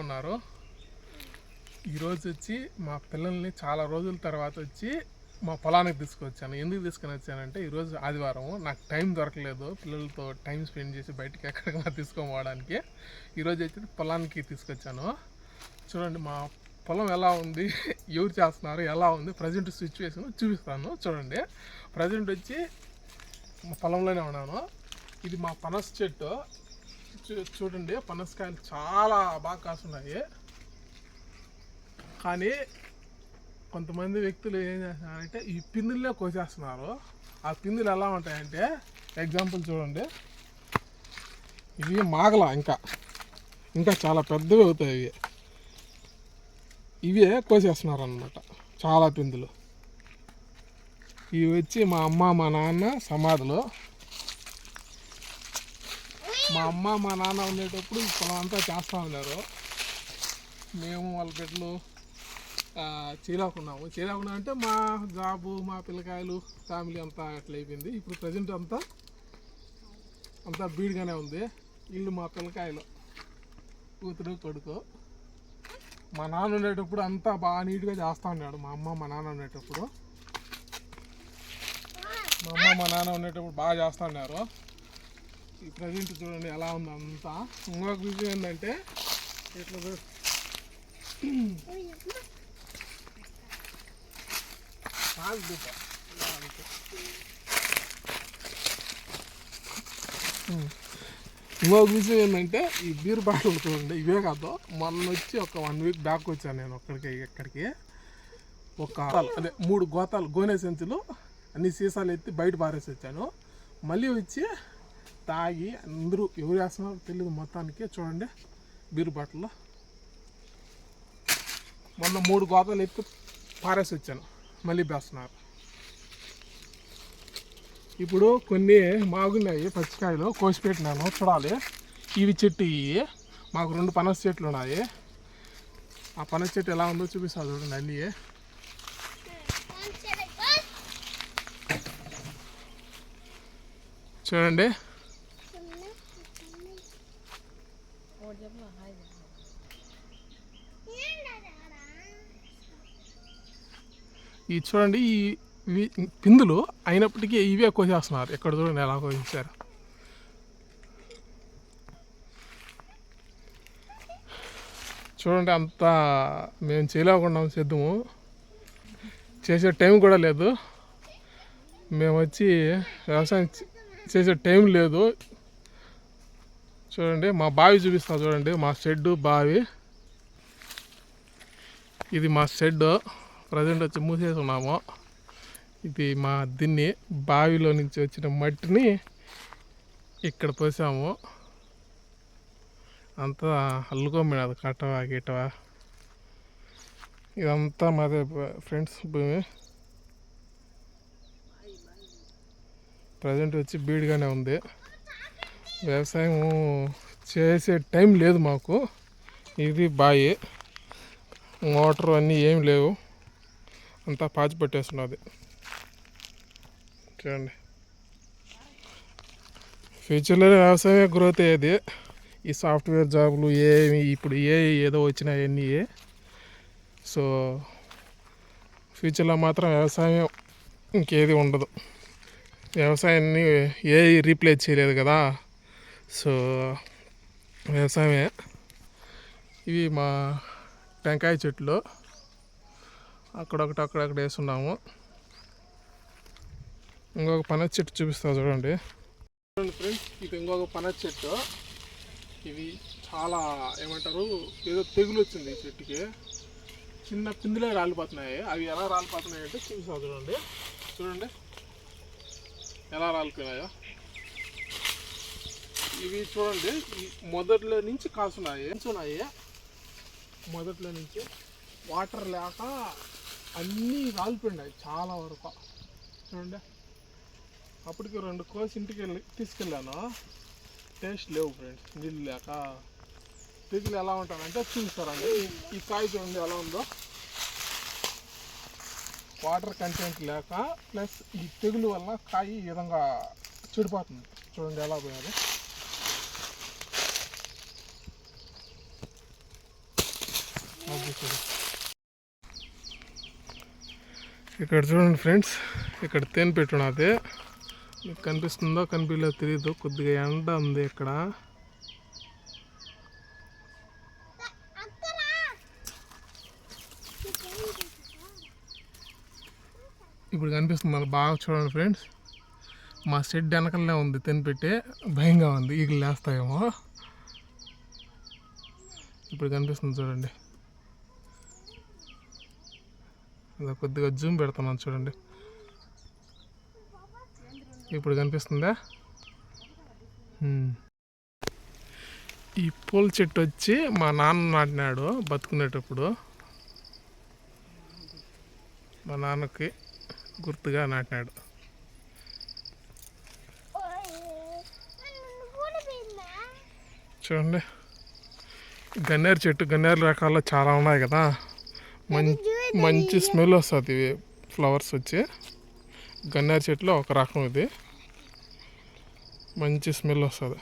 ఉన్నారు? ఈరోజు వచ్చి మా పిల్లల్ని చాలా రోజుల తర్వాత వచ్చి మా పొలానికి తీసుకొచ్చాను. ఎందుకు తీసుకొని వచ్చానంటే ఈరోజు ఆదివారం, నాకు టైం దొరకలేదు పిల్లలతో టైం స్పెండ్ చేసి బయటికి ఎక్కడికైనా తీసుకొని పోవడానికి. ఈరోజు వచ్చి పొలానికి తీసుకొచ్చాను. చూడండి మా పొలం ఎలా ఉంది, ఎవరు చేస్తున్నారు, ఎలా ఉంది ప్రజెంట్ సిచ్యువేషన్ చూపిస్తాను. చూడండి, ప్రజెంట్ వచ్చి మా పొలంలోనే ఉన్నాను. ఇది మా పనస చెట్టు. చూడండి, పనసకాయలు చాలా బాగా కాస్తున్నాయి. కానీ కొంతమంది వ్యక్తులు ఏం చేస్తున్నారంటే ఈ పిందులనే కోసేస్తున్నారు. ఆ పిందులు ఎలా ఉంటాయంటే, ఎగ్జాంపుల్ చూడండి, ఇవి మాగల ఇంకా చాలా పెద్దవి అవుతాయి. ఇవే కోసేస్తున్నారు అన్నమాట చాలా పిందులు. ఇవి వచ్చి మా అమ్మ మా నాన్న సమాధులు. మా అమ్మ మా నాన్న ఉండేటప్పుడు ఈ పొలం అంతా చేస్తూ ఉన్నారు. మేము వాళ్ళ బిడ్డలు చేయలేకున్నాము. అంటే మా జాబు, మా పిల్లకాయలు, ఫ్యామిలీ అంతా అట్లా అయిపోయింది. ఇప్పుడు ప్రజెంట్ అంతా బీడ్గానే ఉంది. వీళ్ళు మా పిల్లకాయలు, కూతురు కొడుకు. మా నాన్న ఉండేటప్పుడు అంతా బాగా నీట్గా చేస్తూ ఉన్నాడు. మా అమ్మ మా నాన్న ఉండేటప్పుడు బాగా చేస్తూ ఉన్నారు. ఈ ప్రజెంట్ చూడండి ఎలా ఉంది అంతా. ఇంకొక విషయం ఏంటంటే, ఇట్లా ఇంకొక విషయం ఏంటంటే, ఈ బీర్ బాటిల్ చూడండి, ఇవే కాదు. మొన్న వచ్చి ఒక 1 వీక్ బ్యాక్ వచ్చాను నేను ఇక్కడికి. అదే 3 గోనె సంచులు అన్ని సీసాలు ఎత్తి బయట పారేసి వచ్చాను. మళ్ళీ వచ్చి తాగి అందరూ ఎవరు వేస్తున్నారో తెలియదు. మొత్తానికి చూడండి, బీర్ బాటిల్లో మొన్న 3 గోతాలు ఎత్తి పారేసి వచ్చాను, మళ్ళీ వేస్తున్నారు. ఇప్పుడు కొన్ని మాగున్నాయి పచ్చికాయలు, కోసి పెట్టినాను. చూడాలి, ఇవి చెట్టు. ఇవి మాకు 2 పనస చెట్లు ఉన్నాయి. ఆ పనస చెట్టు ఎలా ఉందో చూపిస్తాను చూడండి. అన్నీ చూడండి. ఈ చూడండి, ఇవి పిందులు అయినప్పటికీ ఇవే కోసేస్తున్నారు. ఎక్కడ చూడండి ఎలా కోసేసారు. చూడండి, అంతా మేము చేయలేకుండా సిద్ధము చేసే టైం కూడా లేదు. మేము వచ్చి వ్యవసాయం చేసే టైం లేదు. చూడండి, మా బావి చూపిస్తాం. చూడండి, మా షెడ్డు బావి. ఇది మా షెడ్. ప్రజెంట్ వచ్చి మూసేసి ఉన్నాము. ఇది మా దీన్ని బావిలో నుంచి వచ్చిన మట్టిని ఇక్కడ పోసాము. అంతా అల్లుకోమినది కట్టవా గిట్టవా. ఇదంతా మాదే ఫ్రెండ్స్ భూమి. ప్రజెంట్ వచ్చి బీడ్గానే ఉంది. వ్యవసాయం చేసే టైం లేదు మాకు. ఇది బావి, మోటార్ అన్నీ ఏం లేవు, అంతా పాచి పట్టేస్తున్నది. చూడండి, ఫ్యూచర్లో వ్యవసాయమే గ్రోత్ అయ్యేది. ఈ సాఫ్ట్వేర్ జాబులు ఇప్పుడు ఏదో వచ్చినాయన్నీ. సో ఫ్యూచర్లో మాత్రం వ్యవసాయం ఇంకేది ఉండదు. వ్యవసాయాన్ని రీప్లేస్ చేయలేదు కదా. సో వ్యవసాయమే. ఇవి మా టెంకాయ చెట్లు అక్కడక్కడ వేస్తున్నాము. ఇంకొక పనస చెట్టు చూపిస్తా చూడండి. ఫ్రెండ్స్, ఇది ఇంకొక పనస చెట్టు. ఇవి చాలా ఏమంటారు, ఏదో తెగులు వచ్చింది ఈ చెట్టుకి. చిన్న పిందులే రాలిపోతున్నాయి. అవి ఎలా రాలిపోతున్నాయి అంటే చూపిస్తా చూడండి ఎలా రాలిపోయినాయో. ఇవి చూడండి, మొదట్లో నుంచి కాసున్నాయి. మొదట్లో నుంచి వాటర్ లేక అన్నీ రాలిపోయినాయి చాలా వరకు. చూడండి, అప్పటికి 2 కోసి ఇంటికి తీసుకెళ్ళాను. టేస్ట్ లేవు ఫ్రెండ్స్, నీళ్ళు లేక. తెగులు ఎలా ఉంటానంటే చూపిస్తారండి. ఈ కాయ చూడండి ఎలా ఉందో. వాటర్ కంటెంట్ లేక ప్లస్ ఈ తెగులు వల్ల కాయ ఈ విధంగా చెడిపోతుంది. చూడండి ఎలా పోయారు. ఇక్కడ చూడండి ఫ్రెండ్స్, ఇక్కడ తేనె పెట్టున్నది. మీకు కనిపిస్తుందో కనిపించలేదో తెలియదు, కొద్దిగా ఎండ ఉంది ఇక్కడ. ఇప్పుడు కనిపిస్తుంది మనకు బాగా చూడండి ఫ్రెండ్స్. మా షెడ్ వెనకలనే ఉంది తేనె పెట్టి, భయంగా ఉంది, ఈగలు లేస్తాయేమో. ఇప్పుడు కనిపిస్తుంది చూడండి, కొద్దిగా జూమ్ పెడుతున్నాను చూడండి. ఇప్పుడు కనిపిస్తుందా? ఈ పూల చెట్టు వచ్చి మా నాన్న నాటినాడు బతుకునేటప్పుడు. మా నాన్నకి గుర్తుగా నాటినాడు. చూడండి, గన్నేరు చెట్టు, గన్నేరు రకాల్లో చాలా ఉన్నాయి కదా. మంచి స్మెల్ వస్తుంది ఇవి ఫ్లవర్స్ వచ్చి. గన్నేరు చెట్టులో ఒక రకం ఇది, మంచి స్మెల్ వస్తుంది.